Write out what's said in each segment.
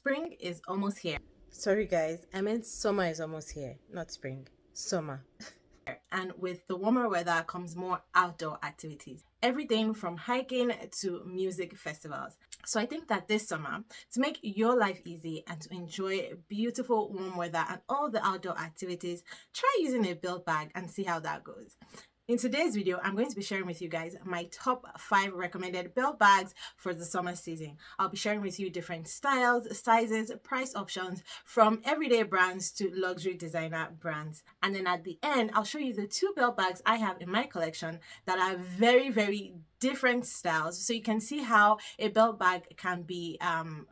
Spring is almost here. Sorry guys, I meant summer is almost here, not spring. Summer. And with the warmer weather comes more outdoor activities. Everything from hiking to music festivals. So I think that this summer, to make your life easy and to enjoy beautiful warm weather and all the outdoor activities, try using a build bag and see how that goes. In today's video, I'm going to be sharing with you guys my top 5 recommended belt bags for the summer season. I'll be sharing with you different styles, sizes, price options from everyday brands to luxury designer brands. And then at the end, I'll show you the 2 belt bags I have in my collection that are very different styles. So you can see how a belt bag can be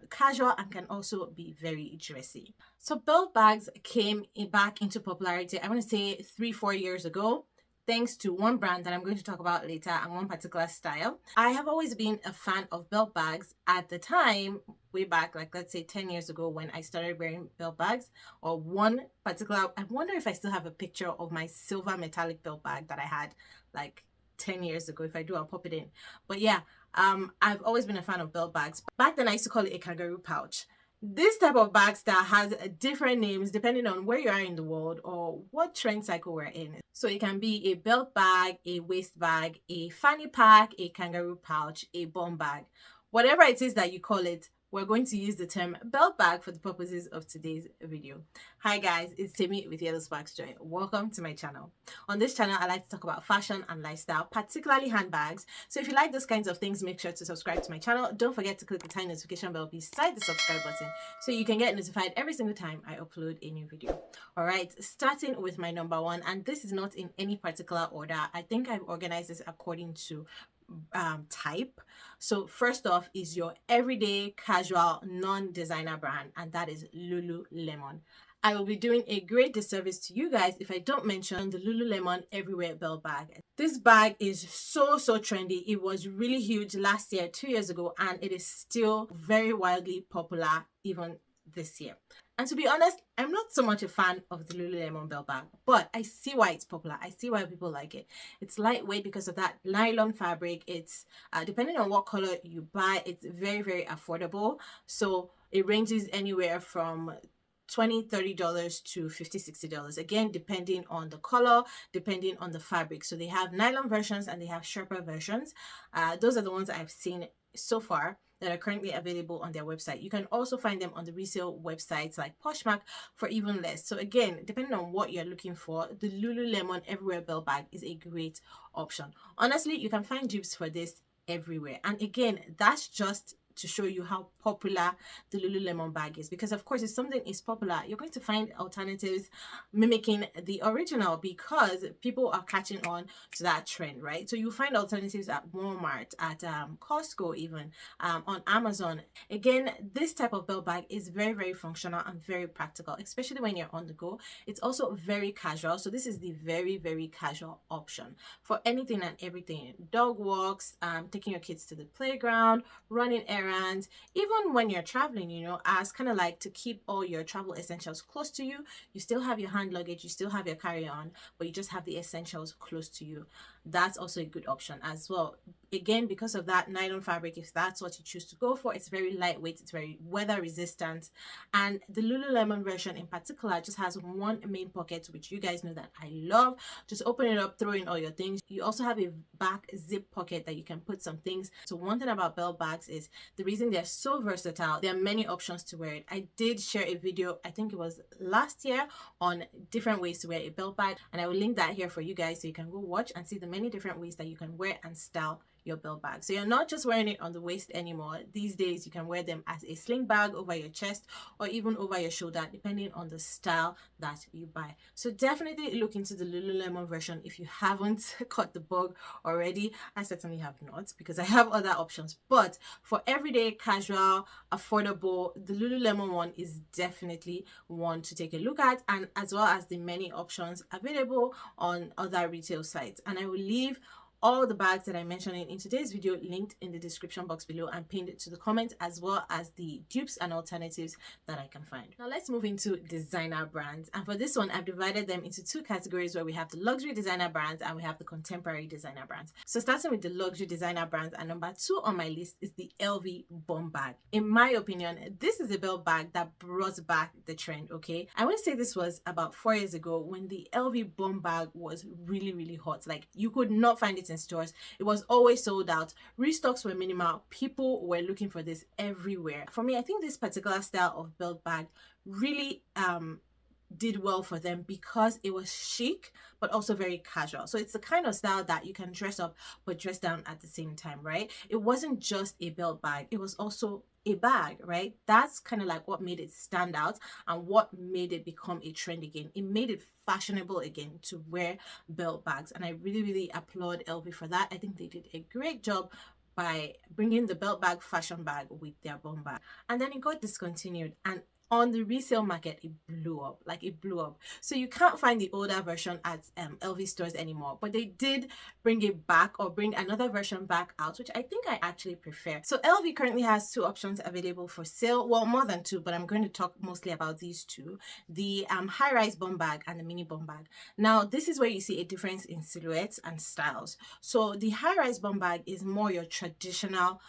casual and can also be very dressy. So belt bags came back into popularity, I want to say 3-4 years ago, thanks to one brand that I'm going to talk about later and one particular style. I have always been a fan of belt bags. At the time, way back, like let's say 10 years ago when I started wearing belt bags, or one particular, I wonder if I still have a picture of my silver metallic belt bag that I had like 10 years ago. If I do, I'll pop it in. But yeah, I've always been a fan of belt bags. Back then I used to call it a kangaroo pouch. This type of bag style has different names depending on where you are in the world or what trend cycle we're in. So it can be a belt bag, a waist bag, a fanny pack, a kangaroo pouch, a bum bag. Whatever it is that you call it, we're going to use the term belt bag for the purposes of today's video. Hi guys, it's Temi with YellowSparksJoy. Welcome to my channel. On this channel, I like to talk about fashion and lifestyle, particularly handbags. So if you like those kinds of things, make sure to subscribe to my channel. Don't forget to click the tiny notification bell beside the subscribe button so you can get notified every single time I upload a new video. All right, starting with my number 1, and this is not in any particular order. I think I've organized this according to type. So first off is your everyday casual non-designer brand, and that is Lululemon. I will be doing a great disservice to you guys if I don't mention the Lululemon Everywhere Belt Bag. This bag is so trendy. It was really huge last year, 2 years ago, and it is still very wildly popular even this year. And to be honest, I'm not so much a fan of the Lululemon belt bag, but I see why it's popular. I see why people like it. It's lightweight because of that nylon fabric. It's depending on what color you buy, it's very affordable. So it ranges anywhere from $20-$30 to $50-$60, again depending on the color, depending on the fabric. So they have nylon versions and they have sharper versions. Those are the ones I've seen so far that are currently available on their website. You can also find them on the resale websites like Poshmark for even less. So again, depending on what you're looking for, the Lululemon Everywhere belt bag is a great option. Honestly, you can find dupes for this everywhere. And again, that's just to show you how popular the Lululemon bag is, because of course if something is popular, you're going to find alternatives mimicking the original because people are catching on to that trend, right? So you find alternatives at Walmart, at Costco, even on Amazon. Again, this type of belt bag is very functional and very practical, especially when you're on the go. It's also very casual, so this is the very casual option for anything and everything. Dog walks, taking your kids to the playground, running errands, even when you're traveling, you know, as kind of like to keep all your travel essentials close to you. You still have your hand luggage, you still have your carry-on, but you just have the essentials close to you. That's also a good option as well. Again, because of that nylon fabric, if that's what you choose to go for, it's very lightweight, it's very weather resistant. And the Lululemon version in particular just has one main pocket, which you guys know that I love. Just open it up, throw in all your things. You also have a back zip pocket that you can put some things. So one thing about belt bags is the reason they're so versatile, there are many options to wear it. I did share a video, I think it was last year, on different ways to wear a belt bag, and I will link that here for you guys so you can go watch and see the many different ways that you can wear and style your belt bag. So you're not just wearing it on the waist anymore. These days you can wear them as a sling bag over your chest or even over your shoulder, depending on the style that you buy. So definitely look into the Lululemon version if you haven't caught the bug already. I certainly have not, because I have other options, but for everyday casual affordable, the Lululemon one is definitely one to take a look at, and as well as the many options available on other retail sites. And I will leave all the bags that I mentioned in today's video linked in the description box below and pinned to the comments, as well as the dupes and alternatives that I can find. Now let's move into designer brands, and for this one I've divided them into two categories, where we have the luxury designer brands and we have the contemporary designer brands. So starting with the luxury designer brands, and number 2 on my list is the LV bum bag. In my opinion, this is a belt bag that brought back the trend. Okay, I want to say this was about 4 years ago when the LV bum bag was really hot. Like, you could not find it in stores, it was always sold out, restocks were minimal, people were looking for this everywhere. For me, I think this particular style of belt bag really did well for them because it was chic but also very casual. So it's the kind of style that you can dress up but dress down at the same time, right? It wasn't just a belt bag, it was also a bag, right? That's kind of like what made it stand out and what made it become a trend again. It made it fashionable again to wear belt bags, and I really applaud LV for that. I think they did a great job by bringing the belt bag fashion bag with their bum bag. And then it got discontinued, and on the resale market it blew up. Like, it blew up. So you can't find the older version at LV stores anymore, but they did bring it back, or bring another version back out, which I think I actually prefer. So LV currently has 2 options available for sale. Well, more than 2, but I'm going to talk mostly about these 2: the high-rise bum bag and the mini bum bag. Now this is where you see a difference in silhouettes and styles. So the high-rise bum bag is more your traditional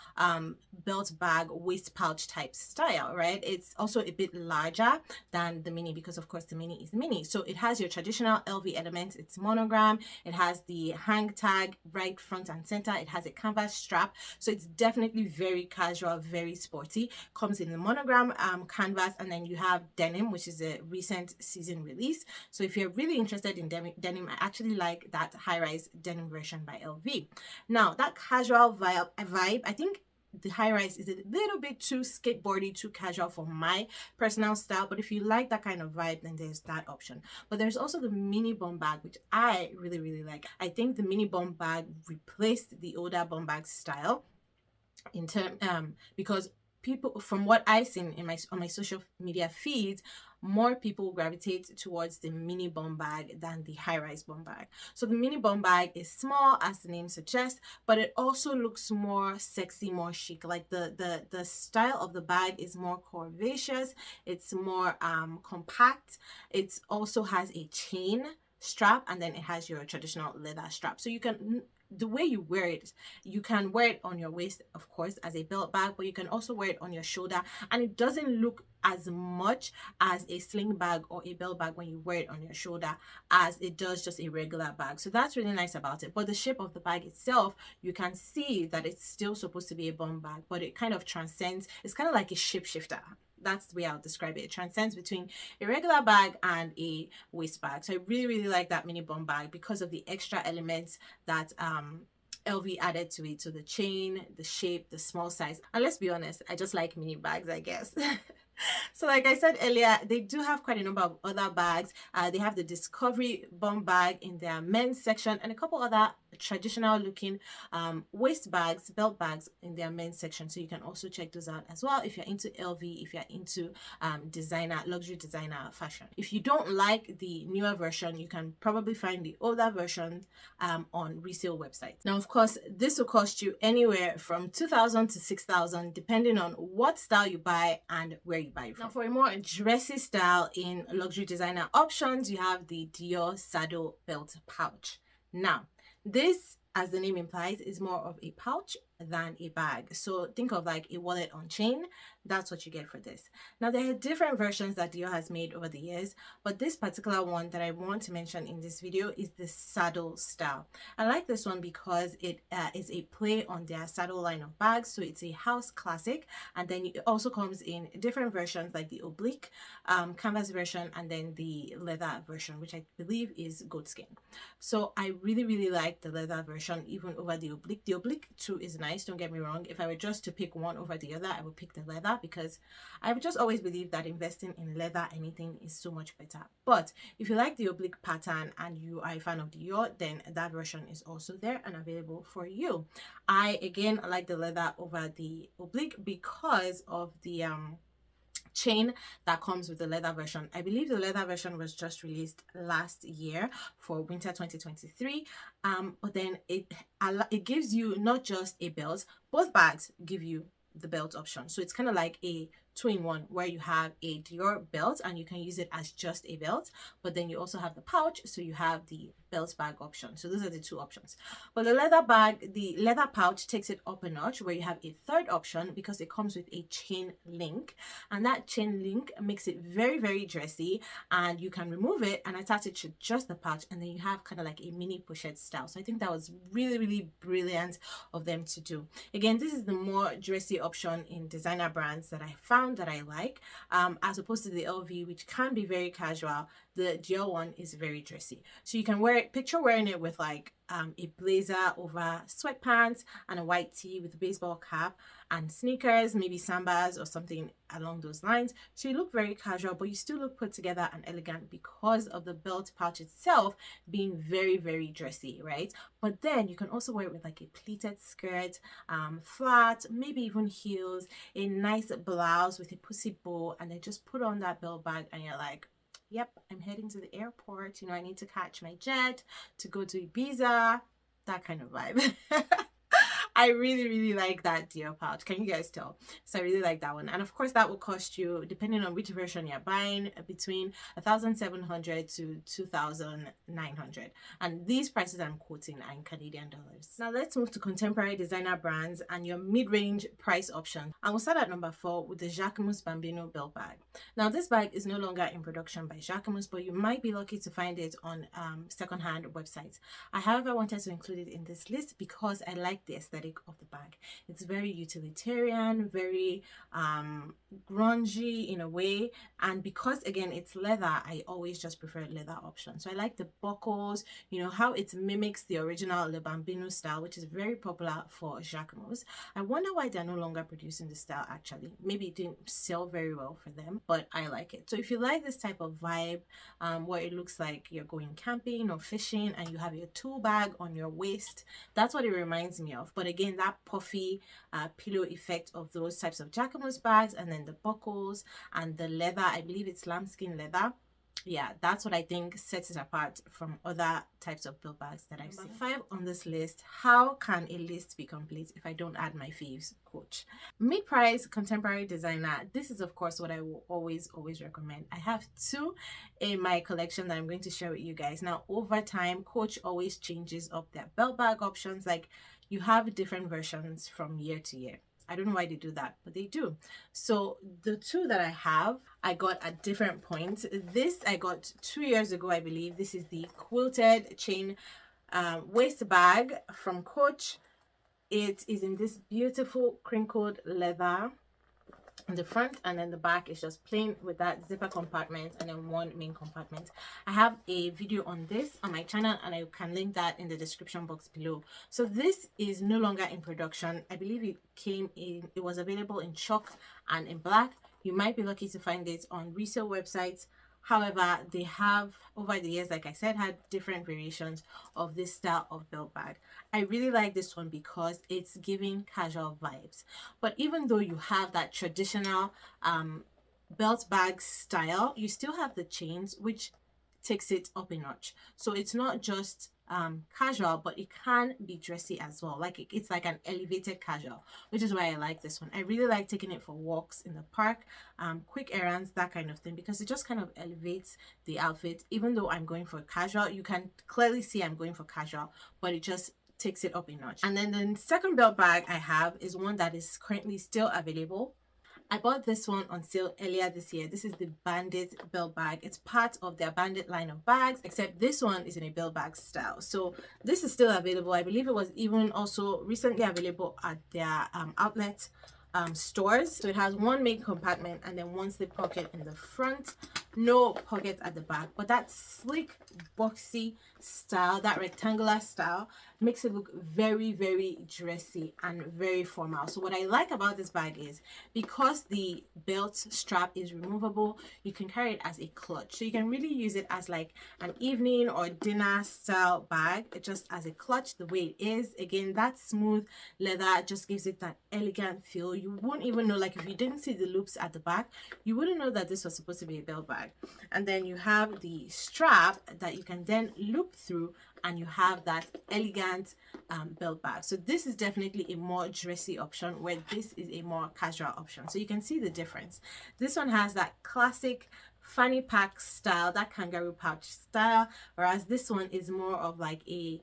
belt bag waist pouch type style, right? It's also a bit larger than the mini because of course the mini is mini. So it has your traditional LV elements, it's monogram, it has the hang tag right front and center, it has a canvas strap, so it's definitely very casual, very sporty. Comes in the monogram canvas, and then you have denim, which is a recent season release. So if you're really interested in denim, I actually like that high-rise denim version by LV. Now that casual vibe, I think the high-rise is a little bit too skateboardy, too casual for my personal style, but if you like that kind of vibe, then there's that option. But there's also the mini bum bag, which I really like. I think the mini bum bag replaced the older bum bag style in because people, from what I've seen in on my social media feeds, more people gravitate towards the mini bum bag than the high-rise bum bag. So the mini bum bag is small, as the name suggests, but it also looks more sexy, more chic. Like the style of the bag is more curvaceous, it's more compact. It also has a chain strap, and then it has your traditional leather strap. So you can, the way you wear it, you can wear it on your waist, of course, as a belt bag, but you can also wear it on your shoulder, and it doesn't look as much as a sling bag or a belt bag when you wear it on your shoulder as it does just a regular bag. So that's really nice about it. But the shape of the bag itself, you can see that it's still supposed to be a bum bag, but it kind of transcends. It's kind of like a shapeshifter. That's the way I'll describe it. It transcends between a regular bag and a waist bag. So I really like that mini bum bag because of the extra elements that LV added to it. So the chain, the shape, the small size, and let's be honest, I just like mini bags, I guess. So like I said earlier, they do have quite a number of other bags. They have the Discovery bum bag in their men's section, and a couple other traditional looking waist bags, belt bags in their men's section. So you can also check those out as well if you're into LV, if you're into designer, luxury designer fashion. If you don't like the newer version, you can probably find the older version on resale websites. Now of course, this will cost you anywhere from 2,000 to 6,000 depending on what style you buy and where you buy it from. Now for a more dressy style in luxury designer options, you have the Dior saddle belt pouch. Now this, as the name implies, is more of a pouch than a bag. So think of like a wallet on chain. That's what you get for this. Now there are different versions that Dior has made over the years, but this particular one that I want to mention in this video is the saddle style. I like this one because it is a play on their saddle line of bags. So it's a house classic, and then it also comes in different versions like the oblique canvas version, and then the leather version, which I believe is goatskin. So I really like the leather version even over the oblique. The oblique too is nice, don't get me wrong. If I were just to pick one over the other, I would pick the leather, because I've just always believed that investing in leather anything is so much better. But if you like the oblique pattern and you are a fan of Dior, then that version is also there and available for you. I again like the leather over the oblique because of the chain that comes with the leather version. I believe the leather version was just released last year for winter 2023. But then it gives you not just a belt, both bags give you the belt option. So it's kind of like a two-in-one where you have a Dior belt and you can use it as just a belt, but then you also have the pouch, so you have the belt bag option. So those are the two options. But the leather pouch takes it up a notch, where you have a third option because it comes with a chain link, and that chain link makes it very, very dressy, and you can remove it and attach it to just the pouch, and then you have kind of like a mini pochette style. So I think that was really, really brilliant of them to do. Again, this is the more dressy option in designer brands that I found that I like, as opposed to the LV, which can be very casual. The Dior one is very dressy, so you can wear it, picture wearing it with like a blazer over sweatpants and a white tee with a baseball cap and sneakers, maybe sambas or something along those lines. So you look very casual, but you still look put together and elegant because of the belt pouch itself being very, very dressy, right? But then you can also wear it with like a pleated skirt, flat, maybe even heels, a nice blouse with a pussy bow, and then just put on that belt bag and you're like, yep, I'm heading to the airport. You know, I need to catch my jet to go to Ibiza, that kind of vibe. I really, really like that Dior pouch. Can you guys tell? So I really like that one. And of course, that will cost you, depending on which version you're buying, between 1,700 to 2,900. And these prices I'm quoting are in Canadian dollars. Now let's move to contemporary designer brands and your mid-range price options. And we'll start at number 4 with the Jacquemus Bambino belt bag. Now this bag is no longer in production by Jacquemus, but you might be lucky to find it on secondhand websites. I, however, wanted to include it in this list because I like the aesthetic of the bag. It's very utilitarian, very grungy in a way, and because again it's leather, I always just prefer leather option. So I like the buckles, you know, how it mimics the original Le Bambino style, which is very popular for Jacquemus. I wonder why they're no longer producing the style. Actually, maybe it didn't sell very well for them, but I like it. So if you like this type of vibe, where it looks like you're going camping or fishing and you have your tool bag on your waist, that's what it reminds me of. But again, that puffy pillow effect of those types of Jacquemus bags, and then the buckles and the leather, I believe it's lambskin leather. Yeah, that's what I think sets it apart from other types of belt bags that I've seen. 5 on this list. How can a list be complete if I don't add my faves, coach? Mid-price contemporary designer. This is of course what I will always recommend. I have 2 in my collection that I'm going to share with you guys. Now over time, Coach always changes up their belt bag options. Like, you have different versions from year to year. I don't know why they do that, but they do. So the 2 that I have, I got at different points. This I got 2 years ago, I believe. This is the quilted chain waist bag from Coach. It is in this beautiful crinkled leather in the front, and then the back is just plain with that zipper compartment and then one main compartment. I have a video on this on my channel and I can link that in the description box below. So this is no longer in production. I believe it was available in chalk and in black. You might be lucky to find it on resale websites. However, they have over the years, like I said, had different variations of this style of belt bag. I really like this one because it's giving casual vibes. But even though you have that traditional belt bag style, you still have the chains, which takes it up a notch. So it's not just casual, but it can be dressy as well. Like it's like an elevated casual, which is why I like this one. I really like taking it for walks in the park, quick errands, that kind of thing, because it just kind of elevates the outfit. Even though I'm going for casual, you can clearly see I'm going for casual, but it just takes it up a notch. And then the second belt bag I have is one that is currently still available. I bought this one on sale earlier this year. This is the Bandit belt bag. It's part of their Bandit line of bags, except this one is in a belt bag style. So this is still available. I believe it was even also recently available at their outlet stores. So it has one main compartment and then one slip pocket in the front. no pockets at the back, but that sleek boxy style, that rectangular style, makes it look very, very dressy and very formal. So what I like about this bag is because the belt strap is removable, you can carry it as a clutch. So you can really use it as like an evening or dinner style bag, just as a clutch the way it is. Again, that smooth leather just gives it that elegant feel. You won't even know, like if you didn't see the loops at the back, you wouldn't know that this was supposed to be a belt bag. And then you have the strap that you can then loop through, and you have that elegant belt bag. So this is definitely a more dressy option, where this is a more casual option. So you can see the difference. This one has that classic fanny pack style, that kangaroo pouch style, whereas this one is more of like a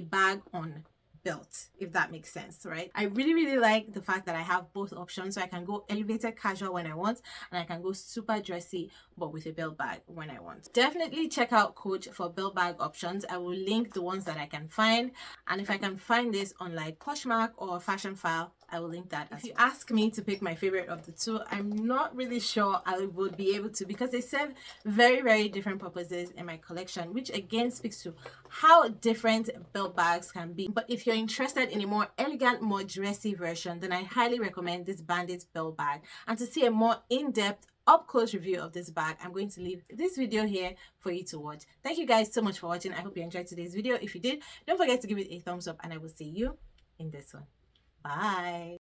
bag on belt, if that makes sense, right? I really like the fact that I have both options, so I can go elevated casual when I want, and I can go super dressy but with a belt bag when I want. Definitely check out Coach for belt bag options. I will link the ones that I can find, and if I can find this on like Poshmark or Fashion File, I will link that. If you ask me to pick my favorite of the two, I'm not really sure I would be able to, because they serve very different purposes in my collection, which again speaks to how different belt bags can be. But if you're interested in a more elegant, more dressy version, then I highly recommend this Bandit belt bag. And to see a more in-depth up-close review of this bag, I'm going to leave this video here for you to watch. Thank you guys so much for watching. I hope you enjoyed today's video. If you did, don't forget to give it a thumbs up, and I will see you in this one. Bye.